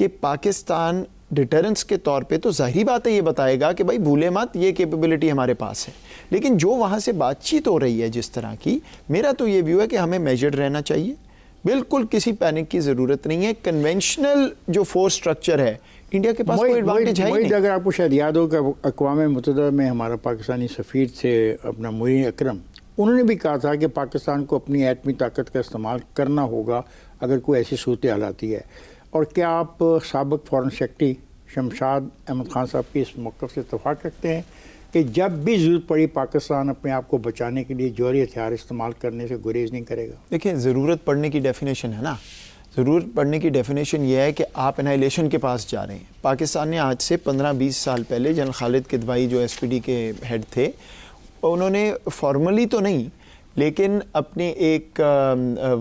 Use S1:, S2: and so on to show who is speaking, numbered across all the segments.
S1: کہ پاکستان ڈیٹرنس کے طور پہ تو ظاہری بات ہے یہ بتائے گا کہ بھائی بھولے مت یہ کیپیبلٹی ہمارے پاس ہے، لیکن جو وہاں سے بات چیت ہو رہی ہے جس طرح کی، میرا تو یہ ویو ہے کہ ہمیں میجرڈ رہنا چاہیے، بالکل کسی پینک کی ضرورت نہیں ہے. کنونشنل جو فورس سٹرکچر ہے انڈیا کے پاس کوئی ایڈوانٹیج ہے ہی نہیں.
S2: اگر آپ کو شاید یاد ہو کہ اقوام متحدہ میں ہمارا پاکستانی سفیر تھے اپنا معین اکرم، انہوں نے بھی کہا تھا کہ پاکستان کو اپنی ایٹمی طاقت کا استعمال کرنا ہوگا اگر کوئی ایسی صورتحال آتی ہے. اور کیا آپ سابق فارن سیکرٹری شمشاد احمد خان صاحب کی اس موقف سے اتفاق رکھتے ہیں کہ جب بھی ضرورت پڑی پاکستان اپنے آپ کو بچانے کے لیے جوہری ہتھیار استعمال کرنے سے گریز نہیں کرے گا؟
S1: دیکھیں ضرورت پڑنے کی ڈیفینیشن ہے نا، ضرورت پڑنے کی ڈیفینیشن یہ ہے کہ آپ انہائلیشن کے پاس جا رہے ہیں. پاکستان نے آج سے 15-20 سال پہلے جنرل خالد کدوئی جو ایس پی ڈی کے ہیڈ تھے، انہوں نے فارملی تو نہیں لیکن اپنے ایک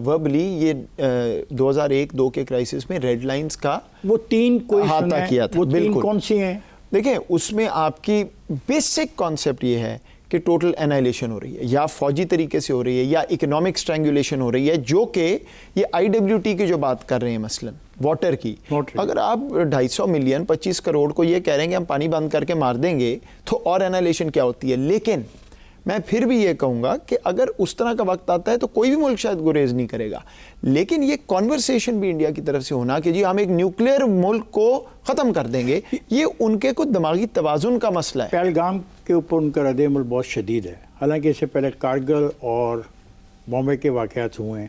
S1: وربلی یہ 2001-2 کے کرائسس میں ریڈ لائنز کا
S2: وہ 3 کوئی
S1: احاطہ کیا تھا.
S2: وہ 3
S1: بالکل
S2: کون سی ہیں؟
S1: دیکھیں اس میں آپ کی بیسک کانسیپٹ یہ ہے کہ ٹوٹل انائلیشن ہو رہی ہے، یا فوجی طریقے سے ہو رہی ہے یا اکنامک اسٹرینگولیشن ہو رہی ہے، جو کہ یہ IWT کی جو بات کر رہے ہیں مثلا واٹر کی. اگر آپ 250 ملین 25 کروڑ کو یہ کہہ رہے ہیں کہ ہم پانی بند کر کے مار دیں گے تو اور انائلیشن کیا ہوتی ہے. لیکن میں پھر بھی یہ کہوں گا کہ اگر اس طرح کا وقت آتا ہے تو کوئی بھی ملک شاید گریز نہیں کرے گا، لیکن یہ کانورسیشن بھی انڈیا کی طرف سے ہونا کہ جی ہم ایک نیوکلیئر ملک کو ختم کر دیں گے، یہ ان کے کچھ دماغی توازن کا مسئلہ ہے.
S2: پہلگام کے اوپر ان کا رد عمل بہت شدید ہے، حالانکہ اس سے پہلے کارگل اور بامبے کے واقعات ہوئے ہیں.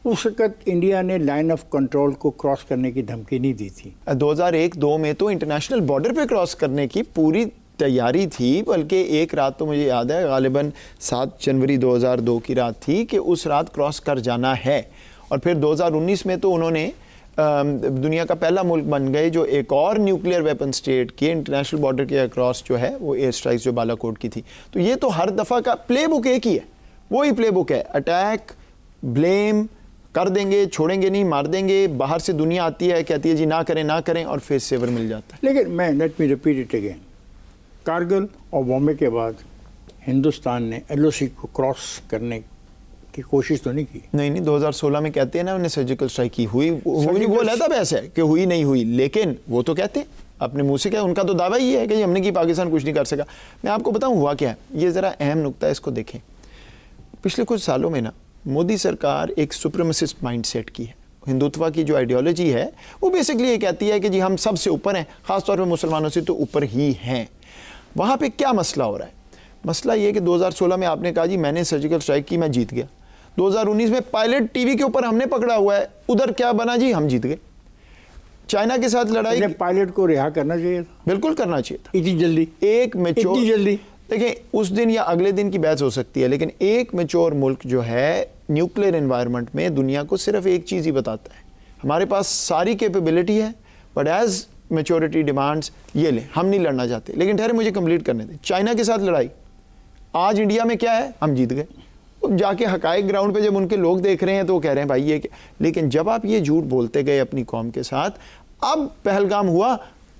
S2: اس وقت انڈیا نے لائن آف کنٹرول کو کراس کرنے کی دھمکی نہیں دی تھی.
S1: 2001-2 میں تو انٹرنیشنل بارڈر پہ کراس کرنے کی پوری تیاری تھی، بلکہ ایک رات تو مجھے یاد ہے غالباً 7 جنوری 2002 کی رات تھی کہ اس رات کراس کر جانا ہے. اور پھر 2019 میں تو انہوں نے دنیا کا پہلا ملک بن گئے جو ایک اور نیوکلیئر ویپن سٹیٹ کی انٹرنیشنل بارڈر کے اکراس جو ہے وہ ایئر سٹرائکس جو بالا کوٹ کی تھی. تو یہ تو ہر دفعہ کا پلے بک ایک ہی ہے، وہی پلے بک ہے، اٹیک، بلیم کر دیں گے، چھوڑیں گے نہیں، مار دیں گے. باہر سے دنیا آتی ہے کہتی ہے جی نہ کریں اور فیس سیور مل جاتا ہے.
S2: لیکن میں let me repeat it again, Kargil اور بامبے کے بعد ہندوستان نے LOC کو کراس کرنے کی کوشش تو نہیں کی.
S1: نہیں 2016 میں کہتے ہیں نا انہیں سرجیکل اسٹرائک کی ہوئی، وہ لیتا بحث ہے کہ ہوئی نہیں ہوئی، لیکن وہ تو کہتے ہیں اپنے منہ سے کیا، ان کا تو دعویٰ یہ ہے کہ ہم نے کی، پاکستان کچھ نہیں کر سکا. میں آپ کو بتاؤں ہوا کیا ہے، یہ ذرا اہم نقطہ ہے، اس کو دیکھیں. پچھلے کچھ سالوں میں نا مودی سرکار ایک سپریمسسٹ مائنڈ سیٹ کی ہے. ہندوتوا کی جو آئیڈیالوجی ہے وہ بیسکلی یہ کہتی ہے کہ جی ہم سب سے اوپر ہیں، خاص طور پہ مسلمانوں سے تو اوپر ہی ہیں. وہاں پہ کیا مسئلہ ہو رہا ہے؟ مسئلہ یہ کہ 2016 میں آپ نے کہا جی میں نے سرجیکل اسٹرائک کی، میں جیت گیا. 2019 میں پائلٹ ٹی وی کے اوپر ہم نے پکڑا ہوا ہے، ادھر کیا بنا جی ہم جیت گئے. چائنا کے ساتھ لڑائی،
S2: پائلٹ کو رہا کرنا چاہیے تھا،
S1: بالکل کرنا چاہیے تھا.
S2: اتنی جلدی
S1: ایک میچور،
S2: اتنی جلدی
S1: دیکھیں اس دن یا اگلے دن کی بحث ہو سکتی ہے، لیکن ایک میچور ملک جو ہے نیوکلیئر انوائرمنٹ میں دنیا کو صرف ایک چیز ہی بتاتا ہے، ہمارے پاس ساری کیپیبلٹی ہے بٹ ایز میچورٹی ڈیمانڈز یہ لیں، ہم نہیں لڑنا چاہتے. لیکن ٹھہرے مجھے کمپلیٹ کرنے دیں. چائنا کے ساتھ لڑائی، آج انڈیا میں کیا ہے، ہم جیت گئے. جا کے حقائق گراؤنڈ پہ جب ان کے لوگ دیکھ رہے ہیں تو وہ کہہ رہے ہیں بھائی یہ کیا. لیکن جب آپ یہ جھوٹ بولتے گئے اپنی قوم کے ساتھ، اب پہلگام ہوا،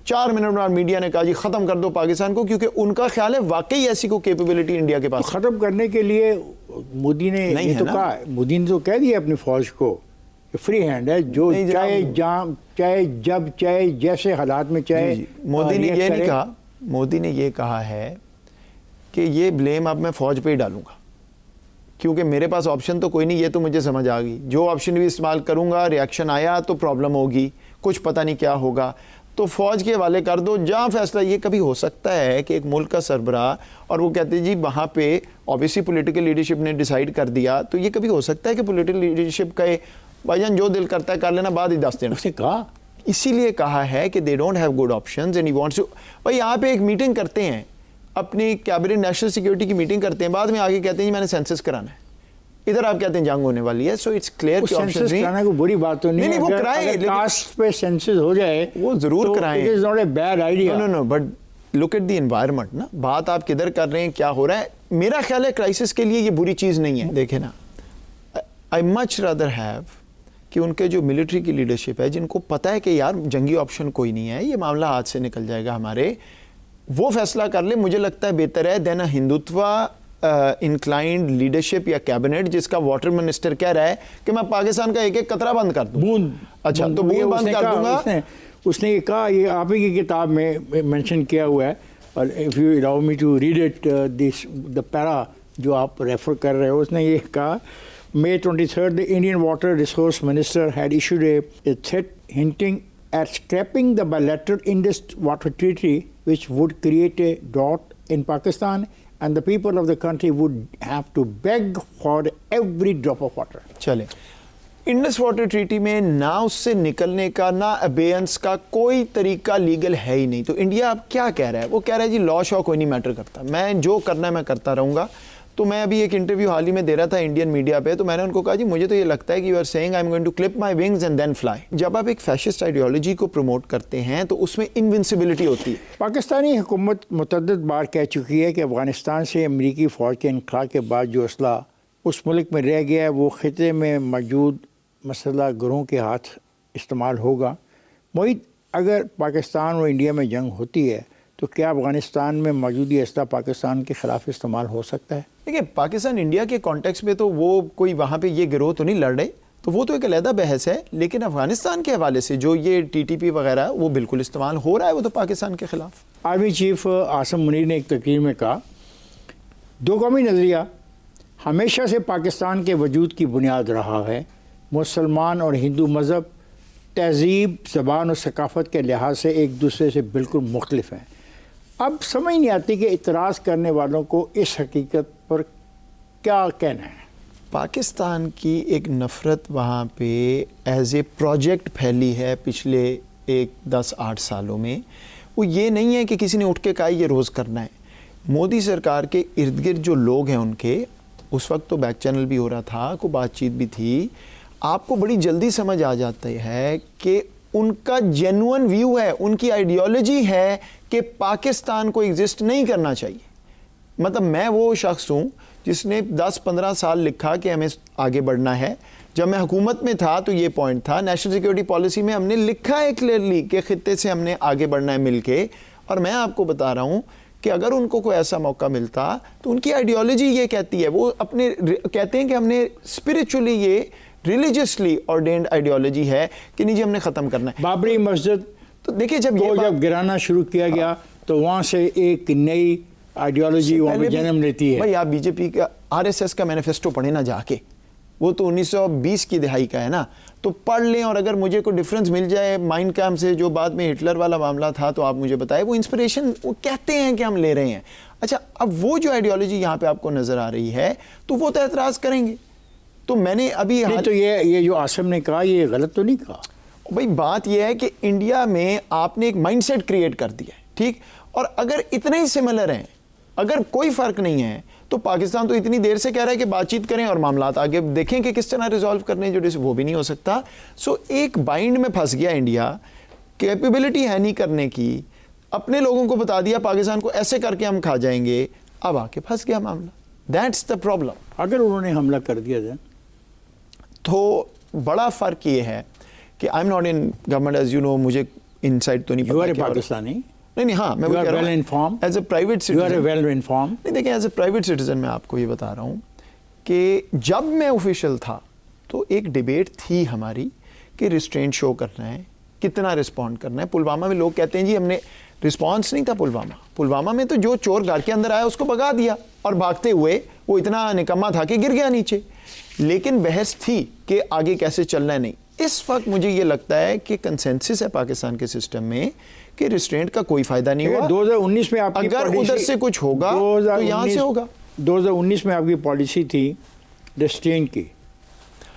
S1: 4 منٹ بعد میڈیا نے کہا جی ختم کر دو پاکستان کو، کیونکہ ان کا خیال ہے واقعی ایسی کو کیپیبلٹی انڈیا کے پاس.
S2: ختم کرنے کے لیے مودی نے یہ تو کہا، مودی نے تو کہہ دیا اپنی فوج کو فری ہینڈ ہے، جو چاہے چاہے جب چاہے جیسے حالات میں چاہے.
S1: مودی نے یہ نہیں کہا، مودی نے یہ کہا ہے کہ یہ بلیم اب میں فوج پہ ہی ڈالوں گا کیونکہ میرے پاس آپشن تو کوئی نہیں. یہ تو مجھے سمجھ آ گئی، جو آپشن بھی استعمال کروں گا ریاکشن آیا تو پرابلم ہوگی، کچھ پتہ نہیں کیا ہوگا، تو فوج کے حوالے کر دو جہاں فیصلہ. یہ کبھی ہو سکتا ہے کہ ایک ملک کا سربراہ اور وہ کہتے ہیں جی وہاں پہ اوبیسلی پولیٹیکل لیڈرشپ نے ڈیسائیڈ کر دیا، تو یہ کبھی ہو سکتا ہے کہ پولیٹیکل لیڈرشپ کا بھائی جان جو دل کرتا ہے کر لینا، بعد ہی دس دینا.
S2: اس نے کہا،
S1: اسی لیے کہا ہے کہ they don't have good options and he wants to. بھائی یہاں پہ ایک میٹنگ کرتے ہیں، اپنی کیبنٹ نیشنل سیکیورٹی کی میٹنگ کرتے ہیں، بعد میں آگے کہتے ہیں جی میں نے سینسس کرانا ہے، ادھر آپ کہتے ہیں جنگ ہونے والی ہے. سو اٹس کلیئر کہ
S2: سینسس کرانا کوئی بری بات تو نہیں ہے،
S1: وہ کرائیں،
S2: کاسٹ پہ سینسس ہو جائے
S1: وہ ضرور کرائیں.
S2: It is not a bad idea.
S1: No but look at the environment نا، بات آپ کدھر کر رہے ہیں، کیا ہو رہا ہے. میرا خیال ہے کرائسس کے لیے یہ بری چیز نہیں ہے. دیکھیں نا، آئی مچ رادر ہیو کہ ان کے جو ملٹری کی لیڈرشپ ہے، جن کو پتہ ہے کہ یار جنگی آپشن کوئی نہیں ہے، یہ معاملہ ہاتھ سے نکل جائے گا ہمارے، وہ فیصلہ کر لے. مجھے لگتا ہے بہتر ہے دین ہندوتوا انکلائنڈ لیڈرشپ یا کیبنٹ جس کا واٹر منسٹر کہہ رہا ہے کہ میں پاکستان کا ایک ایک قطرہ بند کر دوں.
S2: بوند،
S1: اچھا تو بوند بند کر دوں گا.
S2: اس نے یہ کہا, یہ آپ ہی کی کتاب میں مینشن کیا ہوا ہے, اور if you allow me to read it, this the para جو آپ ریفر کر رہے ہو, اس نے یہ کہا, May 23rd, the Indian Water Resource Minister had issued a threat hinting at scrapping the bilateral Indus Water Treaty, which would create a drought in Pakistan, and the people of the country would have to beg for every drop of water.
S1: چلیں, Indus water treaty میں نہ اس سے نکلنے کا نہ ابیئنس کا کوئی طریقہ لیگل ہے ہی نہیں. تو انڈیا اب کیا کہہ رہا ہے؟ وہ کہہ رہا ہے جی لا شاء کوئی نہیں میٹر کرتا, میں جو کرنا ہے میں کرتا رہوں گا. تو میں ابھی ایک انٹرویو حال ہی میں دے رہا تھا انڈین میڈیا پہ, تو میں نے ان کو کہا جی مجھے تو یہ لگتا ہے کہ you are saying I am going to clip my wings and then fly. جب آپ ایک فیشسٹ آئیڈیالوجی کو پروموٹ کرتے ہیں تو اس میں انوینسیبلٹی ہوتی ہے.
S2: پاکستانی حکومت متعدد بار کہہ چکی ہے کہ افغانستان سے امریکی فوج کے انخلا کے بعد جو اسلحہ اس ملک میں رہ گیا ہے وہ خطے میں موجود مسلح گروہوں کے ہاتھ استعمال ہوگا. محیط, اگر پاکستان اور انڈیا میں جنگ ہوتی ہے تو کیا افغانستان میں موجودہ اسلحہ پاکستان کے خلاف استعمال ہو سکتا ہے؟
S1: دیکھیں, پاکستان انڈیا کے کانٹیکس میں تو وہ کوئی وہاں پہ یہ گروہ تو نہیں لڑ رہے, تو وہ تو ایک علیحدہ بحث ہے. لیکن افغانستان کے حوالے سے جو یہ ٹی ٹی پی وغیرہ وہ بالکل استعمال ہو رہا ہے, وہ تو پاکستان کے خلاف.
S2: آرمی چیف عاصم منیر نے ایک تقریر میں کہا, دو قومی نظریہ ہمیشہ سے پاکستان کے وجود کی بنیاد رہا ہے. مسلمان اور ہندو مذہب تہذیب, زبان اور ثقافت کے لحاظ سے ایک دوسرے سے بالکل مختلف ہیں. اب سمجھ نہیں آتی کہ اعتراض کرنے والوں کو اس حقیقت پر کیا کہنا ہے.
S1: پاکستان کی ایک نفرت وہاں پہ ایز اے پروجیکٹ پھیلی ہے پچھلے 10-8 سالوں میں. وہ یہ نہیں ہے کہ کسی نے اٹھ کے کہا یہ روز کرنا ہے. مودی سرکار کے ارد گرد جو لوگ ہیں ان کے, اس وقت تو بیک چینل بھی ہو رہا تھا, کوئی بات چیت بھی تھی, آپ کو بڑی جلدی سمجھ آ جاتا ہے کہ ان کا جینوئن ویو ہے, ان کی آئیڈیالوجی ہے کہ پاکستان کو ایگزسٹ نہیں کرنا چاہیے. مطلب میں وہ شخص ہوں جس نے 10-15 سال لکھا کہ ہمیں آگے بڑھنا ہے. جب میں حکومت میں تھا تو یہ پوائنٹ تھا, نیشنل سیکیورٹی پالیسی میں ہم نے لکھا ہے کلیئرلی کہ خطے سے ہم نے آگے بڑھنا ہے مل کے. اور میں آپ کو بتا رہا ہوں کہ اگر ان کو کوئی ایسا موقع ملتا تو ان کی آئیڈیالوجی یہ کہتی ہے, وہ اپنے کہتے ہیں کہ ہم نے اسپرچولی یہ ریلیجسلی آرڈینڈ آئیڈیالوجی ہے کہ نہیں جی ہم نے ختم کرنا ہے.
S2: بابری مسجد
S1: تو دیکھیں جب
S2: گرانا شروع کیا گیا تو وہاں سے ایک نئی آئیڈیالوجی وہاں پہ جنم لیتی ہے.
S1: بھائی آپ بی جے پی کا RSS کا مینیفیسٹو پڑھیں نا جا کے, وہ تو 1920 کی دہائی کا ہے نا, تو پڑھ لیں. اور اگر مجھے کوئی ڈفرینس مل جائے مائن کیمپ سے جو بعد میں ہٹلر والا معاملہ تھا تو آپ مجھے بتائیں. وہ انسپریشن وہ کہتے ہیں کہ ہم لے رہے ہیں. اچھا, اب وہ جو آئیڈیالوجی یہاں پہ آپ کو نظر آ رہی ہے تو وہ تو اعتراض کریں گے. تو میں نے ابھی
S2: تو یہ جو عاصم نے کہا یہ غلط تو نہیں کہا.
S1: بھائی بات یہ ہے کہ انڈیا میں آپ نے ایک مائنڈ سیٹ کریٹ کر دیا ہے, ٹھیک, اور اگر اتنے ہی سملر ہیں, اگر کوئی فرق نہیں ہے تو پاکستان تو اتنی دیر سے کہہ رہا ہے کہ بات چیت کریں اور معاملات آگے دیکھیں کہ کس طرح ریزالو کرنے, جو وہ بھی نہیں ہو سکتا. سو ایک بائنڈ میں پھنس گیا انڈیا, کیپیبلٹی ہے نہیں کرنے کی, اپنے لوگوں کو بتا دیا پاکستان کو ایسے کر کے ہم کھا جائیں گے, اب آ کے پھنس گیا معاملہ. That's the problem.
S2: اگر انہوں نے حملہ کر دیا
S1: تو بڑا فرق یہ ہے کہ I am not in government as you know, مجھے ان سائڈ تو نہیں پتا.
S2: پاکستانی
S1: نہیں, ہاں میں ایز اے پرائیویٹ سٹیزن, نہیں دیکھیں ایز اے پرائیویٹ سٹیزن میں آپ کو یہ بتا رہا ہوں کہ جب میں آفیشیل تھا تو ایک ڈیبیٹ تھی ہماری کہ ریسٹرینٹ شو کرنا ہے, کتنا رسپونڈ کرنا ہے. پلوامہ میں لوگ کہتے ہیں جی ہم نے رسپانس نہیں تھا پلوامہ میں تو جو چور گھر کے اندر آیا اس کو بھگا دیا اور بھاگتے ہوئے وہ اتنا نکما تھا کہ گر گیا نیچے. لیکن بحث تھی کہ آگے کیسے چلنا ہے. نہیں, اس وقت مجھے یہ لگتا ہے کہ کنسنسس ہے پاکستان کے سسٹم میں کہ ریسٹرینٹ کا کوئی فائدہ نہیں ہوا.
S2: 2019 میں آپ کی
S1: اگر ادھر سے کچھ ہوگا تو یہاں سے ہوگا.
S2: 2019 میں آپ کی پالیسی تھی ریسٹرینٹ کی,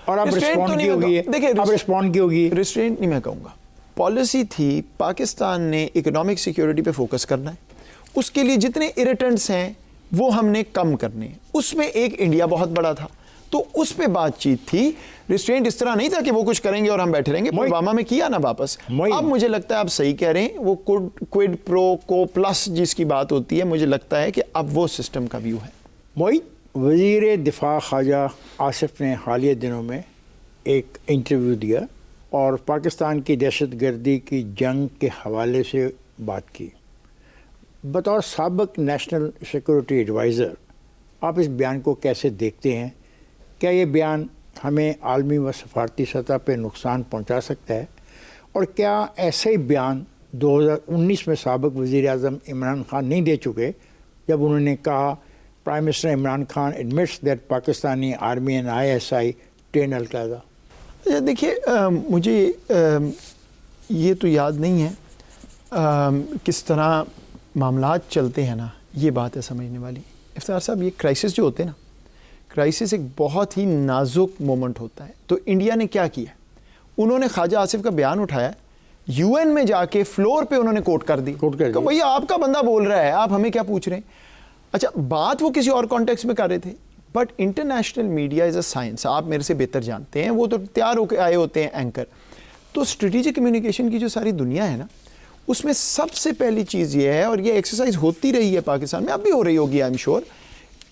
S2: اور آپ ریسپونڈ کی ہوگی. دیکھیں آپ ریسپونڈ کی ہوگی.
S1: ریسٹرینٹ نہیں میں کہوں گا, پالیسی تھی پاکستان نے اکنامک سیکیورٹی پہ فوکس کرنا ہے, اس کے لیے جتنے اریٹنٹس ہیں وہ ہم نے کم کرنے. اس میں ایک انڈیا بہت بڑا تھا تو اس پہ بات چیت تھی. ریسٹرینٹ اس طرح نہیں تھا کہ وہ کچھ کریں گے اور ہم بیٹھے رہیں گے. پلوامہ میں کیا نا واپس. اب مجھے لگتا ہے آپ صحیح کہہ رہے ہیں, وہ کوئڈ پرو کو پلس جس کی بات ہوتی ہے, مجھے لگتا ہے کہ اب وہ سسٹم کا ویو ہے.
S2: وزیر دفاع خواجہ آصف نے حالیہ دنوں میں ایک انٹرویو دیا اور پاکستان کی دہشت گردی کی جنگ کے حوالے سے بات کی. بطور سابق نیشنل سیکورٹی ایڈوائزر آپ اس بیان کو کیسے دیکھتے ہیں؟ کیا یہ بیان ہمیں عالمی و سفارتی سطح پہ نقصان پہنچا سکتا ہے؟ اور کیا ایسے ہی بیان 2019 میں سابق وزیر اعظم عمران خان نہیں دے چکے جب انہوں نے کہا prime minister Imran Khan admits that Pakistani army and ISI train al-Qaeda?
S1: دیکھیے مجھے یہ تو یاد نہیں ہے کس طرح معاملات چلتے ہیں نا، یہ بات ہے سمجھنے والی۔ افتخار صاحب، یہ کرائسس جو ہوتے ہیں نا، کرائسس ایک بہت ہی نازک مومنٹ ہوتا ہے۔ تو انڈیا نے کیا کیا؟ انہوں نے خواجہ آصف کا بیان اٹھایا، UN میں جا کے فلور پہ انہوں نے کوٹ کر دی کہ بھئی آپ کا بندہ بول رہا ہے، آپ ہمیں کیا پوچھ رہے ہیں؟ اچھا، بات وہ کسی اور کانٹیکس میں کر رہے تھے، but international media is a science, آپ میرے سے بہتر جانتے ہیں، وہ تو تیار ہو کے آئے ہوتے ہیں اینکر۔ تو اسٹریٹجک کمیونیکیشن کی جو ساری دنیا ہے نا، اس میں سب سے پہلی چیز یہ ہے، اور یہ ایکسرسائز ہوتی رہی ہے پاکستان میں، اب بھی ہو رہی ہوگی I am sure,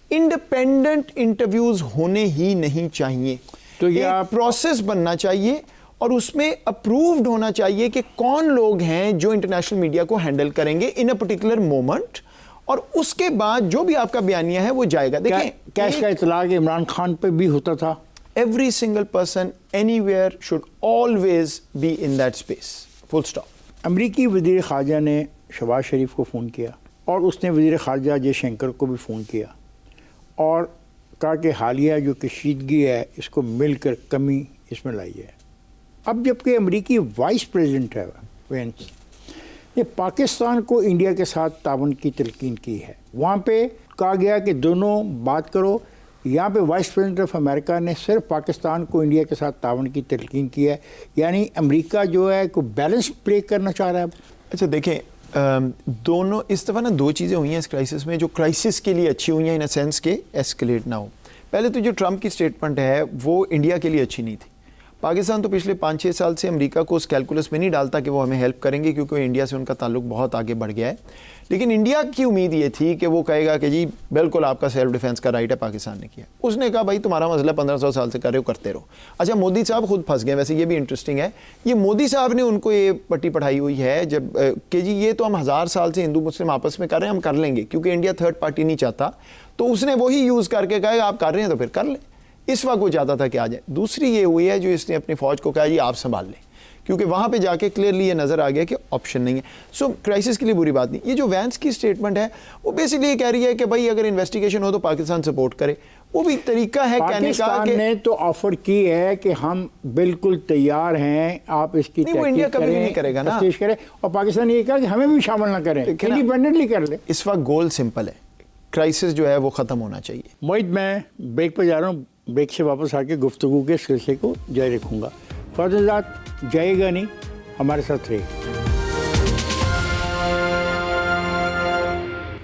S1: independent interviews ہونے ہی نہیں چاہیے۔
S2: تو یہ
S1: ایک پروسیس بننا چاہیے اور اس میں اپرووڈ ہونا چاہیے کہ کون لوگ ہیں جو انٹرنیشنل میڈیا کو ہینڈل کریں گے ان اے پرٹیکولر مومنٹ، اور اس کے بعد جو بھی آپ کا بیانیہ ہے وہ جائے گا۔ دیکھیں،
S2: کیا اس کا اطلاق عمران خان پہ بھی ہوتا تھا؟
S1: Every single person anywhere should always be in that space, full stop.
S2: امریکی وزیر خارجہ نے شہباز شریف کو فون کیا اور اس نے وزیر خارجہ جے شنکر کو بھی فون کیا اور کہا کہ حالیہ جو کشیدگی ہے اس کو مل کر کمی اس میں لائی ہے۔ اب جبکہ امریکی وائس پریزیڈنٹ ہے وینس نے پاکستان کو انڈیا کے ساتھ تعاون کی تلقین کی ہے، وہاں پہ کہا گیا کہ دونوں بات کرو۔ یہاں پہ وائس پریزیڈنٹ آف امریکہ نے صرف پاکستان کو انڈیا کے ساتھ تعاون کی تلقین کی ہے، یعنی امریکہ جو ہے کوئی بیلنس پلے کرنا چاہ رہا ہے۔
S1: اچھا دیکھیں، دونوں اس دفعہ نا دو چیزیں ہوئی ہیں اس کرائسس میں جو کرائسس کے لیے اچھی ہوئی ہیں ان اے سینس کہ ایسکلیٹ نہ ہو۔ پہلے تو جو ٹرمپ کی سٹیٹمنٹ ہے وہ انڈیا کے لیے اچھی نہیں تھی۔ پاکستان تو پچھلے 5-6 سال سے امریکہ کو اس کیلکولس میں نہیں ڈالتا کہ وہ ہمیں ہیلپ کریں گے، کیونکہ انڈیا سے ان کا تعلق بہت آگے بڑھ گیا ہے۔ لیکن انڈیا کی امید یہ تھی کہ وہ کہے گا کہ جی بالکل آپ کا سیلف ڈیفینس کا رائٹ ہے، پاکستان نے کیا۔ اس نے کہا بھائی تمہارا مسئلہ 1500 سال سے کر رہے ہو، کرتے رہو۔ اچھا، مودی صاحب خود پھنس گئے، ویسے یہ بھی انٹرسٹنگ ہے، یہ مودی صاحب نے ان کو یہ پٹی پڑھائی ہوئی ہے جب کہ جی یہ تو ہم 1000 سال سے ہندو مسلم آپس میں کر رہے ہیں، ہم کر لیں گے، کیونکہ انڈیا تھرڈ پارٹی نہیں چاہتا، تو اس نے وہی یوز کر کے کہا آپ کر رہے ہیں تو پھر کر لیں۔ اس وقت وہ چاہتا تھا کہ آ جائے۔ دوسری یہ ہوئی ہے جو اس نے اپنی فوج کو کہا جی آپ سنبھال لیں، کیونکہ وہاں پہ جا کے کلیئرلی یہ نظر آ گیا کہ آپشن نہیں ہے۔ سو کرائسس کے لیے بری بات نہیں۔ یہ جو وینس کی سٹیٹمنٹ ہے وہ بیسکلی یہ کہہ رہی ہے کہ بھائی اگر انویسٹیگیشن ہو تو پاکستان سپورٹ کرے، وہ بھی طریقہ ہے کہنے کا۔
S2: پاکستان نے تو آفر کی ہے کہ ہم بالکل تیار ہیں، آپ اس کی
S1: نہیں، وہ انڈیا کبھی نہیں کرے گا نا،
S2: تفتیش کریں، اور پاکستان یہ کہا کہ ہمیں بھی شامل نہ کریں، انڈیپینڈنٹلی کر لیں۔
S1: اس وقت گول سمپل ہے، کرائسس جو ہے وہ ختم ہونا چاہیے۔
S2: موہد، میں بریک پہ جا رہا ہوں، بریک سے واپس آ کے گفتگو کے سلسلے کو جاری رکھوں گا۔ فاضل جائے گا نہیں، ہمارے ساتھ رہے۔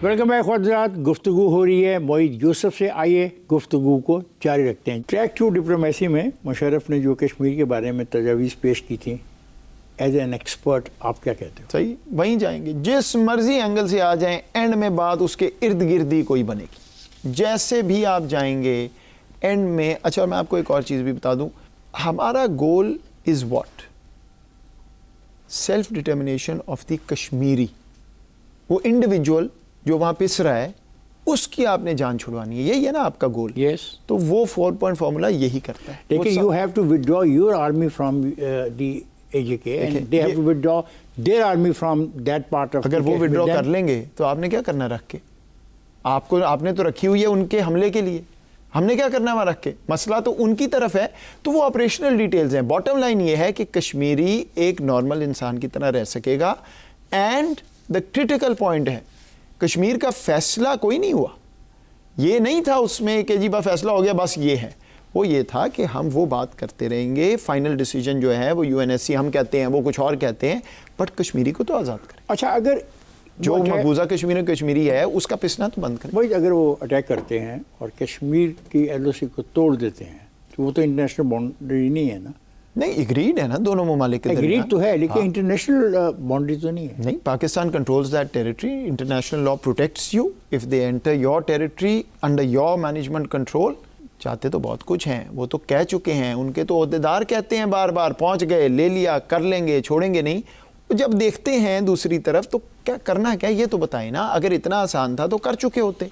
S2: ویلکم ہے خواتین، گفتگو ہو رہی ہے موہد یوسف سے، آئیے گفتگو کو جاری رکھتے ہیں۔ ٹریک ٹو ڈپلومیسی میں مشرف نے جو کشمیر کے بارے میں تجاویز پیش کی تھیں، ایز این ایکسپرٹ آپ کیا کہتے ہو؟
S1: صحیح، وہیں جائیں گے، جس مرضی اینگل سے آ جائیں، اینڈ میں بات اس کے ارد گرد ہی کوئی بنے گی، جیسے بھی آپ جائیں گے اینڈ میں۔ اچھا، میں آپ کو ایک اور چیز بھی بتا دوں، ہمارا goal is what? Self determination of the Kashmiri, وہ انڈیویجول جو وہاں پس رہا ہے اس کی آپ نے جان چھڑوانی ہے، یہی ہے نا آپ کا گول؟
S2: یس۔
S1: تو وہ 4 پوائنٹ فارمولا یہی کرتا ہے۔
S2: لیکن you have to withdraw your army from the AJK and they have to withdraw their army from that part of
S1: اگر وہ
S2: Kashmir.
S1: withdraw
S2: Then
S1: کر لیں گے تو آپ نے کیا کرنا رکھ کے؟ آپ نے تو رکھی ہوئی ہے ان کے حملے کے لیے، ہم نے کیا کرنا وہاں رکھ کے؟ مسئلہ تو ان کی طرف ہے، تو وہ آپریشنل ڈیٹیلز ہیں۔ باٹم لائن یہ ہے کہ کشمیری ایک نارمل انسان کی طرح رہ سکے گا، اینڈ دا کریٹیکل پوائنٹ ہے کشمیر کا فیصلہ کوئی نہیں ہوا، یہ نہیں تھا اس میں کہ جی با فیصلہ ہو گیا بس یہ ہے، وہ یہ تھا کہ ہم وہ بات کرتے رہیں گے، فائنل ڈیسیجن جو ہے وہ UNSC ہم کہتے ہیں، وہ کچھ اور کہتے ہیں، بٹ کشمیری کو تو آزاد کریں۔
S2: اچھا، اگر
S1: جو مقبوضہ کشمیری ہے اس کا پسنا تو بند کریں۔
S2: وہی اگر وہ اٹیک کرتے ہیں اور کشمیر کی LOC کو توڑ دیتے ہیں تو وہ تو انٹرنیشنل باؤنڈری نہیں ہے نا؟
S1: نہیں، اگریڈ ہے نا دونوں ممالک کے درمیان۔
S2: اگریڈ تو ہے لیکن انٹرنیشنل باؤنڈری تو نہیں ہے۔
S1: نہیں، Pakistan controls that territory, international law protects you if they enter your territory under your management control. چاہتے تو بہت کچھ ہیں، وہ تو کہہ چکے ہیں، ان کے تو عہدیدار کہتے ہیں بار بار، پہنچ گئے، لے لیا، کر لیں گے، چھوڑیں گے نہیں۔ جب دیکھتے ہیں دوسری طرف تو کیا کرنا کیا یہ تو بتائیں نا، اگر اتنا آسان تھا تو کر چکے ہوتے،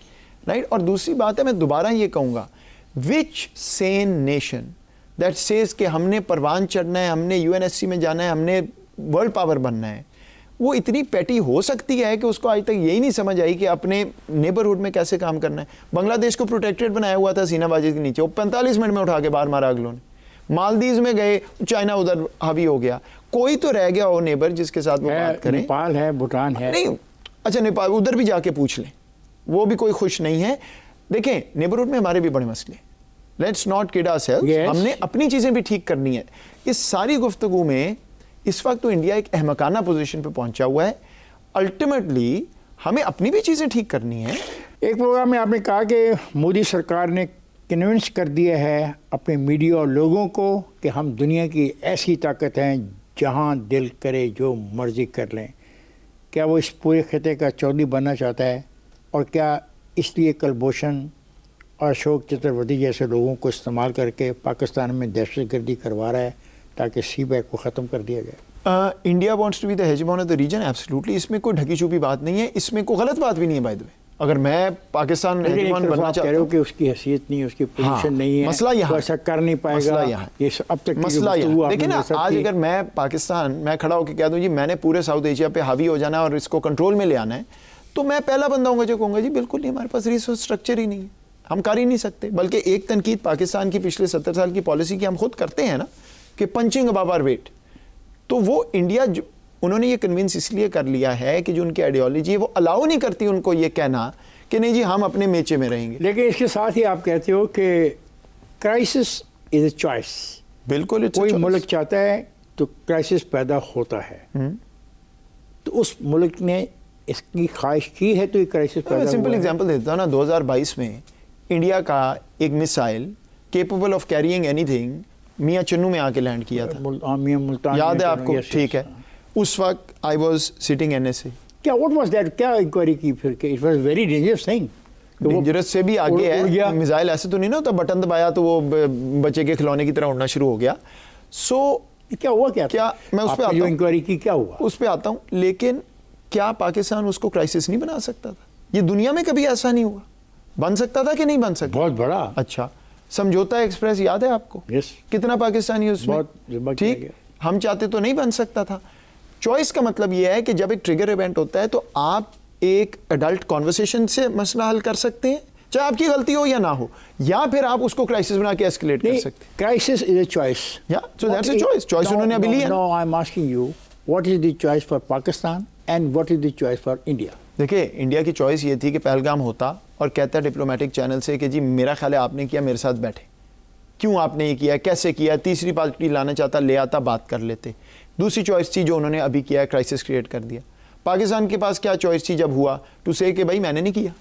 S1: رائٹ؟ اور دوسری بات ہے، میں دوبارہ یہ کہوں گا، وچ سین نیشن دیٹ سیز کہ ہم نے پروان چڑھنا ہے، ہم نے UNSC میں جانا ہے، ہم نے ورلڈ پاور بننا ہے وہ اتنی پیٹی ہو سکتی ہے کہ اس کو آج تک یہی نہیں سمجھ آئی کہ اپنے نیبرہڈ میں کیسے کام کرنا ہے. بنگلہ دیش کو پروٹیکٹڈ بنایا ہوا تھا سینا بازی کے نیچے, وہ 45 منٹ میں اٹھا کے باہر مارا اگلوں نے. مالدیز میں گئے, چائنا ادھر حاوی ہو گیا. کوئی تو رہ گیا ہو نیبر جس کے ساتھ وہ بات کریں.
S2: نیپال ہے, بھوٹان ہے.
S1: نہیں اچھا نیپال ادھر بھی جا کے پوچھ لیں, وہ بھی کوئی خوش نہیں ہے. دیکھیں نیبرہڈ میں ہمارے بھی بڑے مسئلے ہیں. لیٹس ناٹ کڈ آورسیلوز, ہم نے اپنی چیزیں بھی ٹھیک کرنی ہے. اس ساری گفتگو میں اس وقت تو انڈیا ایک احمقانہ پوزیشن پہ پہنچا ہوا ہے. الٹیمیٹلی ہمیں اپنی بھی چیزیں ٹھیک کرنی ہیں.
S2: ایک پروگرام میں آپ نے کہا کہ مودی سرکار نے کنونس کر دیا ہے اپنے میڈیا اور لوگوں کو کہ ہم دنیا کی ایسی طاقت ہیں جہاں دل کرے جو مرضی کر لیں. کیا وہ اس پورے خطے کا چودھری بننا چاہتا ہے؟ اور کیا اس لیے کلبھوشن اور اشوک چتروردی جیسے لوگوں کو استعمال کر کے پاکستان میں دہشت گردی کروا رہا ہے تاکہ سی پیک کو ختم کر دیا جائے؟
S1: India wants to be the hegemon of the region, absolutely. اس میں کوئی ڈھکی چھپی بات نہیں ہے, اس میں کوئی غلط بات بھی نہیں ہے. بائی دا وے اگر میں پاکستان ہیجمون بننا چاہتا ہوں
S2: کہ اس کی حیثیت نہیں, اس کی پوزیشن نہیں ہے,
S1: مسئلہ یہاں
S2: ایسا کر نہیں پائے گا. یہ اب تک
S1: مسئلہ یہاں دیکھیں نا, آج اگر میں پاکستان میں کھڑا ہو کے کہہ دوں جی میں نے پورے ساؤتھ ایشیا پہ حاوی ہو جانا ہے اور اس کو کنٹرول میں لے آنا ہے, تو میں پہلا بندہ ہوں گا جو کہوں گا جی بالکل نہیں, ہمارے پاس ریسورس اسٹرکچر ہی نہیں ہے, ہم کر ہی نہیں سکتے. بلکہ ایک تنقید پاکستان کی پچھلے 70 سال کی پالیسی کی ہم خود کرتے ہیں نا کہ پنچنگ ابو آور ویٹ. تو وہ انڈیا انہوں نے یہ کنونس اس لیے کر لیا ہے کہ جو ان کی آئیڈیالوجی ہے وہ الاؤ نہیں کرتی ان کو یہ کہنا کہ نہیں جی ہم اپنے میچے میں رہیں گے.
S2: لیکن اس کے ساتھ ہی آپ کہتے ہو کہ کرائسس از اے چوائس.
S1: بالکل,
S2: کوئی ملک چاہتا ہے تو کرائسس پیدا ہوتا ہے, تو اس ملک نے اس کی خواہش کی ہے تو یہ کرائسس پیدا ہوا ہے.
S1: سمپل ایگزامپل دیتا ہوں نا, 2022 میں انڈیا کا ایک missile capable of carrying anything Mian Channu میں آ کے لینڈ کیا تھا, یاد ہے آپ کو؟ ٹھیک ہے, اس وقت I was sitting N S A.
S2: کیا واٹ واز دیٹ, کیا انکوائری کی پھر کہ it was very dangerous thing.
S1: Dangerous سے بھی آگے ہے, میزائل ایسے تو نہیں نا ہوتا بٹن دبایا تو وہ بچے کے کھلونے کی طرح اڑنا شروع ہو گیا. سو
S2: کیا ہوا, کیا
S1: میں اس پہ آتا ہوں,
S2: انکوائری کی کیا ہوا
S1: اس پہ آتا ہوں. لیکن کیا پاکستان اس کو کرائسس نہیں بنا سکتا تھا؟ یہ دنیا میں کبھی ایسا نہیں ہوا. بن سکتا تھا کہ نہیں بن سکتا؟
S2: بہت بڑا.
S1: اچھا, سمجھوتا ایکسپریس یاد ہے آپ کو؟ کتنا پاکستانی اس میں, ٹھیک, ہم چاہتے تو نہیں بن سکتا تھا. چوائس کا مطلب یہ ہے کہ جب ایک ٹریگر ایونٹ ہوتا ہے تو آپ ایک ایڈلٹ کانورسیشن سے مسئلہ حل کر سکتے ہیں, چاہے آپ کی غلطی ہو یا نہ ہو, یا پھر آپ اس کو کرائسس بنا کے ایسکیلیٹ کر سکتے ہیں.
S2: Crisis is a choice.
S1: یا so that's a choice. Choice انہوں نے ابھی لی ہے.
S2: Now I am asking you what is the choice for Pakistan and what is the choice for India?
S1: دیکھیں انڈیا کی چوائس یہ تھی کہ پہلگام ہوتا اور کہتا ڈپلومیٹک چینل سے کہ جی میرا خیال ہے آپ نے کیا, میرے ساتھ بیٹھے, کیوں آپ نے یہ کیا, کیسے کیا, تیسری پارٹی لانا چاہتا لے آتا, بات کر لیتے. دوسری چوائس تھی جو انہوں نے ابھی کیا ہے, کرائسس کریٹ کر دیا. پاکستان کے پاس کیا چوائس تھی جب ہوا, ٹو سے کہ بھائی میں نے نہیں کیا,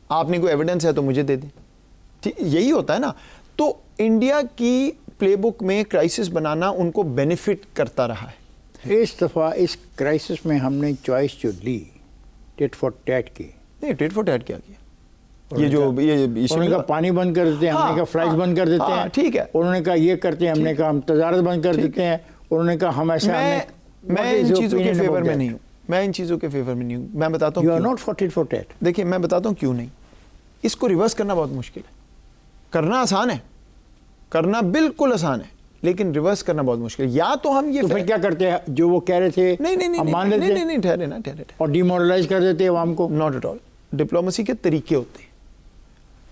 S1: آپ نے کوئی ایویڈنس ہے تو مجھے دے دیں. ٹھیک, یہی ہوتا ہے نا. تو انڈیا کی پلے بک میں کرائسس بنانا ان کو بینیفٹ کرتا رہا ہے.
S2: اس دفعہ اس کرائسس میں ہم نے چوائس جو لی ٹیٹ فار ٹیٹ کی.
S1: نہیں, ٹیٹ فار ٹیٹ کیا کیا, یہ جو
S2: انہوں نے کہا پانی بند کر دیتے ہیں, ہم نے کہا فلائٹس بند کر دیتے ہیں,
S1: ٹھیک ہے,
S2: انہوں نے کہا یہ کرتے ہیں, ہم نے کہا ہم تجارت بند کر دیتے ہیں, انہوں نے کہا ہم ایسا.
S1: میں ان چیزوں کے فیور میں نہیں ہوں, میں ان چیزوں کے فیور میں نہیں ہوں. میں بتاتا ہوں
S2: you are not for tat for tat.
S1: دیکھیں میں بتاتا ہوں کیوں نہیں. اس کو ریورس کرنا بہت مشکل ہے. کرنا آسان ہے, کرنا بالکل آسان ہے, لیکن ریورس کرنا بہت مشکل ہے. یا تو ہم یہ
S2: پھر کیا کرتے ہیں جو وہ کہہ رہے تھے
S1: نہیں ٹھہرے نا
S2: اور ڈیمورلائز کر دیتے عوام کو.
S1: Not at all. ڈپلومیسی کے طریقے ہوتے ہیں.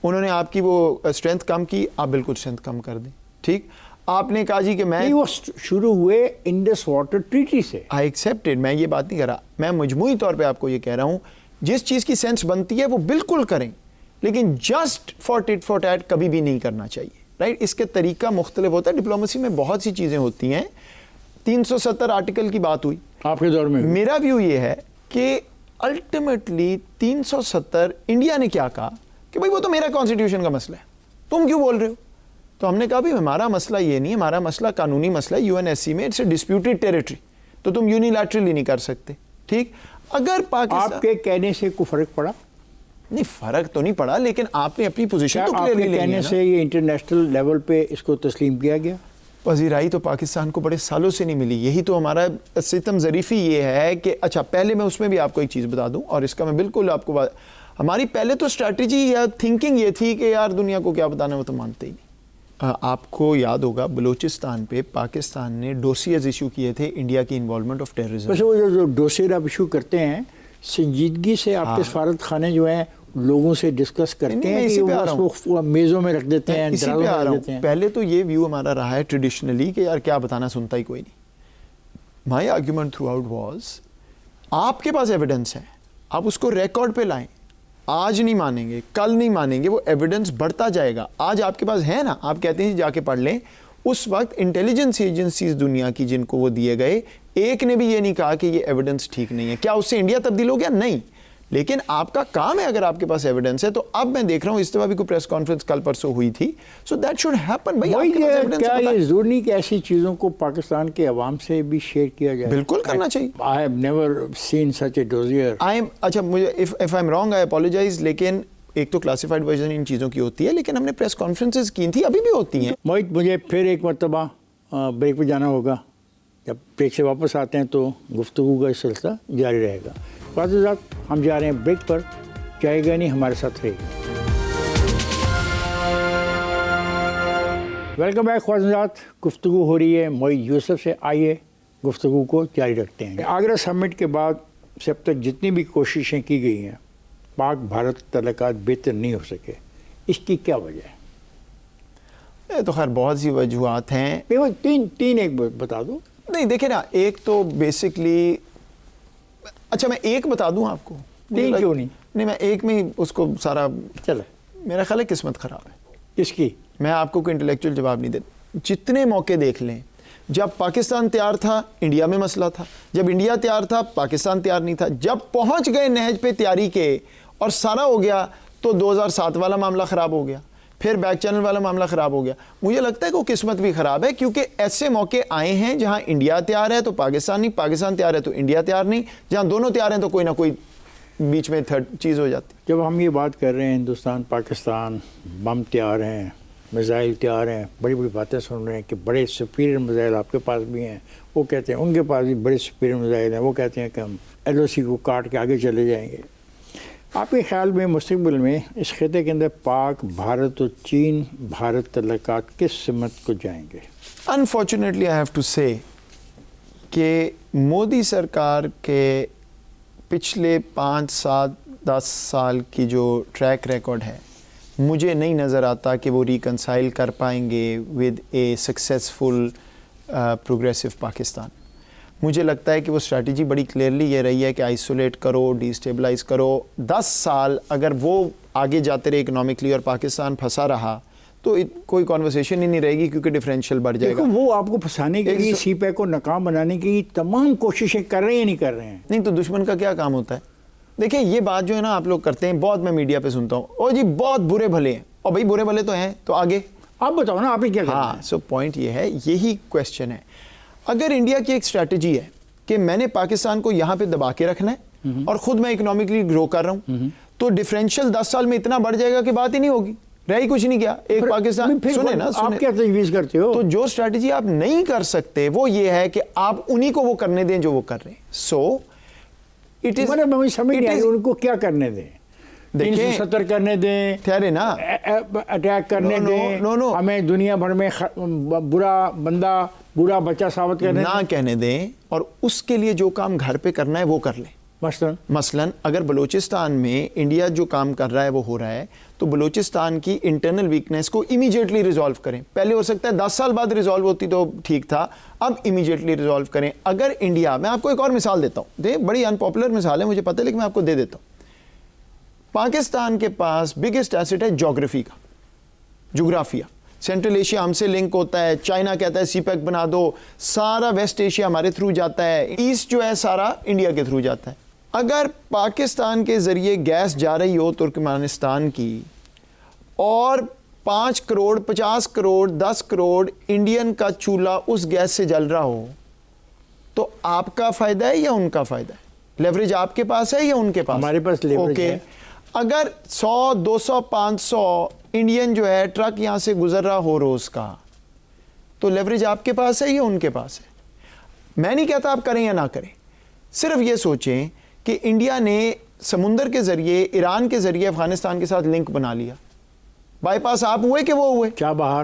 S1: انہوں نے آپ کی وہ اسٹرینتھ کم کی, آپ بالکل اسٹرینتھ کم کر دیں. ٹھیک, آپ نے کہا جی کہ میں
S2: وہ شروع ہوئے انڈس واٹر ٹریٹی سے.
S1: آئی ایکسیپٹڈ, میں یہ بات نہیں کر رہا, میں مجموعی طور پہ آپ کو یہ کہہ رہا ہوں جس چیز کی سینس بنتی ہے وہ بالکل کریں, لیکن just for tat for TET کبھی بھی نہیں کرنا چاہیے. رائٹ, اس کے طریقہ مختلف ہوتا ہے. ڈپلومیسی میں بہت سی چیزیں ہوتی ہیں. 370 آرٹیکل کی بات ہوئی
S2: آپ کے دور میں.
S1: میرا ویو یہ ہے کہ الٹیمیٹلی 370 انڈیا نے کیا کہا کہ بھائی وہ تو میرا کانسٹیٹیوشن کا مسئلہ ہے, تم کیوں بول رہے ہو؟ تو ہم نے کہا بھائی ہمارا مسئلہ یہ نہیں, ہمارا مسئلہ قانونی مسئلہ ہے, یو این ایس سی میں اٹس اے ڈسپیوٹڈ ٹیریٹری, تو تم یونیلیٹرلی نہیں کر سکتے. ٹھیک, اگر پاکستان
S2: آپ کے کہنے سے کوئی فرق پڑا؟
S1: نہیں, فرق تو نہیں پڑا, لیکن آپ نے اپنی پوزیشن تو
S2: آپ کے کہنے سے یہ انٹرنیشنل لیول پہ اس کو تسلیم کیا گیا؟
S1: پذیرائی تو پاکستان کو بڑے سالوں سے نہیں ملی. یہی تو ہمارا ستم ظریفی یہ ہے کہ اچھا پہلے میں اس میں بھی آپ کو ایک چیز بتا دوں, اور اس کا میں بالکل آپ کو ہماری پہلے تو اسٹریٹجی یا تھنکنگ یہ تھی کہ یار دنیا کو کیا بتانا, وہ تو مانتے ہی نہیں. آپ کو یاد ہوگا بلوچستان پہ پاکستان نے ڈوسیئرز ایشو کیے تھے انڈیا کی انوالومنٹ آف ٹیررزم.
S2: بس وہ جو ڈوسیر آپ ایشو کرتے ہیں سنجیدگی سے آپ کے سفارت خانے جو ہیں لوگوں سے ڈسکس کرتے ہیں کہ وہ میزوں میں رکھ دیتے ہیں,
S1: اسی پہ آ رہا ہوں. پہلے تو یہ ویو ہمارا رہا ہے ٹریڈیشنلی کہ یار کیا بتانا, سنتا ہی کوئی نہیں. مائی آرگیومنٹ تھرو آؤٹ واز آپ کے پاس ایویڈنس ہے, آپ اس کو ریکارڈ پہ لائیں. آج نہیں مانیں گے, کل نہیں مانیں گے, وہ ایویڈنس بڑھتا جائے گا. آج آپ کے پاس ہے نا, آپ کہتے ہیں جا کے پڑھ لیں. اس وقت انٹیلیجنس ایجنسیز دنیا کی جن کو وہ دیے گئے, ایک نے بھی یہ نہیں کہا کہ یہ ایویڈنس ٹھیک نہیں ہے. کیا اس سے انڈیا تبدیل ہو گیا؟ نہیں. لیکن آپ کا کام ہے, اگر آپ کے پاس ایویڈنس ہے. تو اب میں دیکھ رہا ہوں اس دفعہ بھی کوئی پریس کانفرنس کل پرسوں ہوئی تھی. So that should happen.
S2: کیا یہ ضروری نہیں کہ ایسی چیزوں کو پاکستان کے عوام سے بھی شیئر کیا جائے؟
S1: بالکل کرنا چاہیے.
S2: I have never seen such a dossier.
S1: اچھا مجھے if I'm wrong I apologize, لیکن ایک تو کلاسیفائڈ ورژن ان چیزوں کی ہوتی ہے, لیکن ہم نے پریس کانفرنسز کی تھی, ابھی بھی ہوتی ہیں.
S2: موہت, مجھے پھر ایک مرتبہ بریک پہ جانا ہوگا. جب بریک سے واپس آتے ہیں تو گفتگو کا سلسلہ جاری رہے گا. خواجہ ہم جا رہے ہیں بریک پر, جائے گا نہیں, ہمارے ساتھ رہے گا. ویلکم بیک خواجہ. گفتگو ہو رہی ہے موہت یوسف سے. آئیے گفتگو کو جاری رکھتے ہیں. آگرہ سمٹ کے بعد سے اب تک جتنی بھی کوششیں کی گئی ہیں, پاک بھارت تعلقات بہتر نہیں ہو سکے. اس کی کیا وجہ ہے؟
S1: تو خیر بہت سی وجوہات ہیں.
S2: تین ایک بتا دو.
S1: نہیں دیکھیں نا, ایک تو بیسکلی, اچھا میں ایک بتا دوں آپ کو.
S2: تین کیوں نہیں؟
S1: نہیں, میں ایک میں اس کو سارا,
S2: چلو
S1: میرا خیال ہے قسمت خراب ہے.
S2: کس کی؟
S1: میں آپ کو کوئی انٹلیکچوئل جواب نہیں دیتا. جتنے موقع دیکھ لیں, جب پاکستان تیار تھا انڈیا میں مسئلہ تھا, جب انڈیا تیار تھا پاکستان تیار نہیں تھا, جب پہنچ گئے نہج پہ تیاری کے اور سارا ہو گیا تو 2007 والا معاملہ خراب ہو گیا, پھر بیک چینل والا معاملہ خراب ہو گیا. مجھے لگتا ہے کہ وہ قسمت بھی خراب ہے, کیونکہ ایسے موقع آئے ہیں جہاں انڈیا تیار ہے تو پاکستان نہیں, پاکستان تیار ہے تو انڈیا تیار نہیں, جہاں دونوں تیار ہیں تو کوئی نہ کوئی بیچ میں تھرڈ چیز ہو جاتی.
S2: جب ہم یہ بات کر رہے ہیں ہندوستان پاکستان, بم تیار ہیں, میزائل تیار ہیں, بڑی بڑی باتیں سن رہے ہیں کہ بڑے سپیریئر میزائل آپ کے پاس بھی ہیں, وہ کہتے ہیں ان کے پاس بھی بڑے سپیریئر میزائل ہیں, وہ کہتے ہیں کہ ہم LOC کو کاٹ کے آگے چلے جائیں گے. آپ کے خیال میں مستقبل میں اس خطے کے اندر پاک بھارت اور چین بھارت تعلقات کس سمت کو جائیں گے؟
S1: انفارچونیٹلی آئی ہیو ٹو سے کہ مودی سرکار کے پچھلے 5 7 10 سال کی جو ٹریک ریکارڈ ہے, مجھے نہیں نظر آتا کہ وہ ریکنسائل کر پائیں گے with a successful progressive Pakistan. مجھے لگتا ہے کہ وہ اسٹریٹجی بڑی کلیئرلی یہ رہی ہے کہ آئسولیٹ کرو, ڈی اسٹیبلائز کرو. 10 سال اگر وہ آگے جاتے رہے اکنامکلی اور پاکستان پھنسا رہا تو کوئی کانورسیشن ہی نہیں رہے گی, کیونکہ ڈفرینشیل بڑھ جائے گا.
S2: وہ آپ کو پھنسانے کے لیے سی پیک کو ناکام بنانے کی تمام کوششیں کر رہے ہیں, نہیں کر رہے ہیں.
S1: نہیں تو دشمن کا کیا کام ہوتا ہے؟ دیکھیں یہ بات جو ہے نا آپ لوگ کرتے ہیں, بہت میں میڈیا پہ سنتا ہوں, او جی بہت برے بھلے ہیں, اور بھائی برے بھلے تو ہیں, تو آگے
S2: آپ بتاؤ نا آپ نے کیا کرنا ہے.
S1: ہاں, سو پوائنٹ یہ ہے, یہی کویسچن ہے. اگر انڈیا کی ایک اسٹریٹجی ہے کہ میں نے پاکستان کو یہاں پہ دبا کے رکھنا ہے اور خود میں اکنامکلی گرو کر رہا ہوں, تو ڈفرینشیل 10 سال میں اتنا بڑھ جائے گا کہ بات ہی نہیں ہوگی, رہ ہی کچھ نہیں کیا. ایک پاکستان سنیں نا,
S2: آپ کیا تجویز کرتے ہو؟
S1: تو جو اسٹریٹجی آپ نہیں کر سکتے وہ یہ ہے کہ آپ انہی کو وہ کرنے دیں جو وہ کر رہے ہیں. سو اٹ از,
S2: سمجھ نہیں آئی ان کو کیا کرنے دیں. 370 کرنے دیں,
S1: ٹھہرے نا,
S2: اٹیک کرنے دیں, ہمیں دنیا بھر میں برا بندہ برا بچہ ثابت کرنے
S1: نہ کہنے دیں, اور اس کے لیے جو کام گھر پہ کرنا ہے وہ کر لیں. مثلاً اگر بلوچستان میں انڈیا جو کام کر رہا ہے وہ ہو رہا ہے, تو بلوچستان کی انٹرنل ویکنیس کو امیجیٹلی ریزالو کریں. پہلے ہو سکتا ہے 10 سال بعد ریزالو ہوتی تو ٹھیک تھا, اب امیجیٹلی ریزالو کریں. اگر انڈیا, میں آپ کو ایک اور مثال دیتا ہوں, بڑی ان پاپولر مثال ہے مجھے پتہ ہے, لیکن میں آپ کو دے دیتا ہوں. پاکستان کے پاس بگیسٹ ایسٹ ہے جغرافی کا, جغرافیہ. سینٹرل ایشیا ہم سے لنک ہوتا ہے, چائنا کہتا ہے سی پیک بنا دو, سارا ویسٹ ایشیا ہمارے تھرو جاتا ہے, ایسٹ جو ہے سارا انڈیا کے تھرو جاتا ہے. اگر پاکستان کے ذریعے گیس جا رہی ہو ترکمانستان کی, اور 5 کروڑ 50 کروڑ 10 کروڑ انڈین کا چولہا اس گیس سے جل رہا ہو, تو آپ کا فائدہ ہے یا ان کا فائدہ ہے؟ لیوریج آپ کے پاس ہے یا ان کے پاس؟
S2: ہمارے پاس لیوریج ہے.
S1: اگر 100 200 500 انڈین جو ہے ٹرک یہاں سے گزر رہا ہو روز کا, تو لیوریج آپ کے پاس ہے یا ان کے پاس ہے؟ میں نہیں کہتا آپ کریں یا نہ کریں, صرف یہ سوچیں کہ انڈیا نے سمندر کے ذریعے, ایران کے ذریعے افغانستان کے ساتھ لنک بنا لیا, بائی پاس آپ ہوئے کہ وہ ہوئے؟
S2: چابہار